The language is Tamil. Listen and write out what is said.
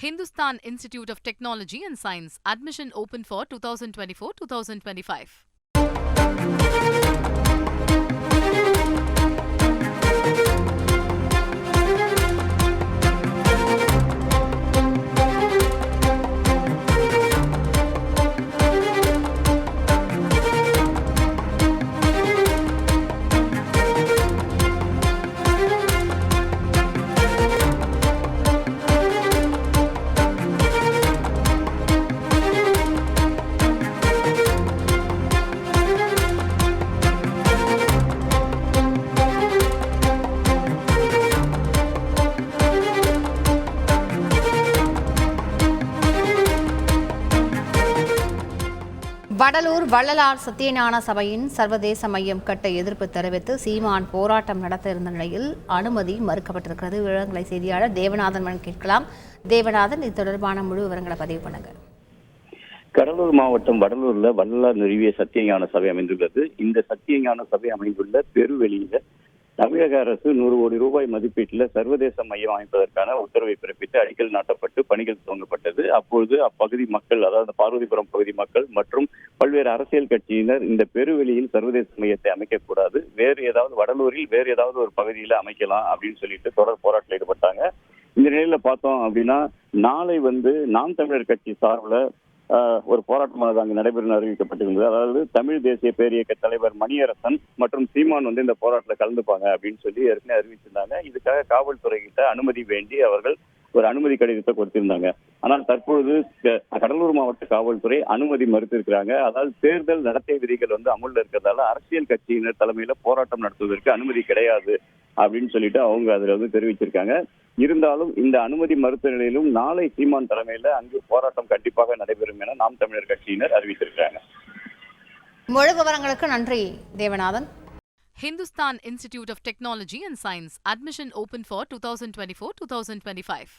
Hindustan Institute of Technology and Science. Admission open for 2024-2025. Vadalur Vallalar சத்தியஞான சபையின் சர்வதேச மையம் கட்ட எதிர்ப்பு தெரிவித்து சீமான் போராட்டம் நடத்த இருந்த நிலையில் அனுமதி மறுக்கப்பட்டிருக்கிறது. விவரங்களை செய்தியாளர் தேவநாதன் கேட்கலாம். தேவநாதன், இது தொடர்பான முழு விவரங்களை பதிவு பண்ணுங்க. கடலூர் மாவட்டம் வடலூர்ல வள்ளலார் நிறுவிய சத்தியஞான சபை அமைந்துள்ளது. இந்த சத்தியஞான சபை அமைந்துள்ள பெருவெளியில தமிழக அரசு 100 கோடி ரூபாய் மதிப்பீட்டில் சர்வதேச மையம் அமைப்பதற்கான உத்தரவை பிறப்பித்து அடிக்கல் நாட்டப்பட்டு பணிகள் துவங்கப்பட்டது. அப்பொழுது அப்பகுதி மக்கள், அதாவது பார்வதிபுரம் பகுதி மக்கள் மற்றும் பல்வேறு அரசியல் கட்சியினர் இந்த பெருவெளியில் சர்வதேச மையத்தை அமைக்கக்கூடாது, வேறு ஏதாவது வடலூரில் வேறு ஏதாவது ஒரு பகுதியில அமைக்கலாம் அப்படின்னு சொல்லிட்டு தொடர் போராட்டத்தில் ஈடுபட்டாங்க. இந்த நிலையில பார்த்தோம் அப்படின்னா நாளை நாம் தமிழர் கட்சி சார்பில் ஒரு போராட்டமாக அங்கு நடைபெறும் அறிவிக்கப்பட்டிருந்தது. அதாவது தமிழ் தேசிய பேரியக்க தலைவர் மணியரசன் மற்றும் சீமான் இந்த போராட்டத்தில் கலந்துப்பாங்க அப்படின்னு சொல்லி ஏற்கனவே அறிவிச்சிருந்தாங்க. இதுக்காக காவல்துறை கிட்ட அனுமதி வேண்டி அவர்கள் ஒரு அனுமதி கடிதத்தை கொடுத்திருந்தாங்க. ஆனால் தற்பொழுது கடலூர் மாவட்ட காவல்துறை அனுமதி மறுத்திருக்கிறாங்க. அதாவது தேர்தல் நடத்தை விதிகள் அமுல்ல இருக்கிறதால அரசியல் கட்சியினர் தலைமையில போராட்டம் நடத்துவதற்கு அனுமதி கிடையாது அப்படின்னு சொல்லிட்டு அவங்க அதுல தெரிவிச்சிருக்காங்க. இருந்தாலும் இந்த அனுமதி மறுத்த நிலையிலும் நாளை சீமான் தலைமையில அங்கு போராட்டம் கண்டிப்பாக நடைபெறும் என நாம் தமிழர் கட்சியினர் அறிவித்திருக்கிறாங்க. முழு விவரங்களுக்கு நன்றி Devanathan. Hindustan Institute of Technology and Science. Admission open for 2024-2025.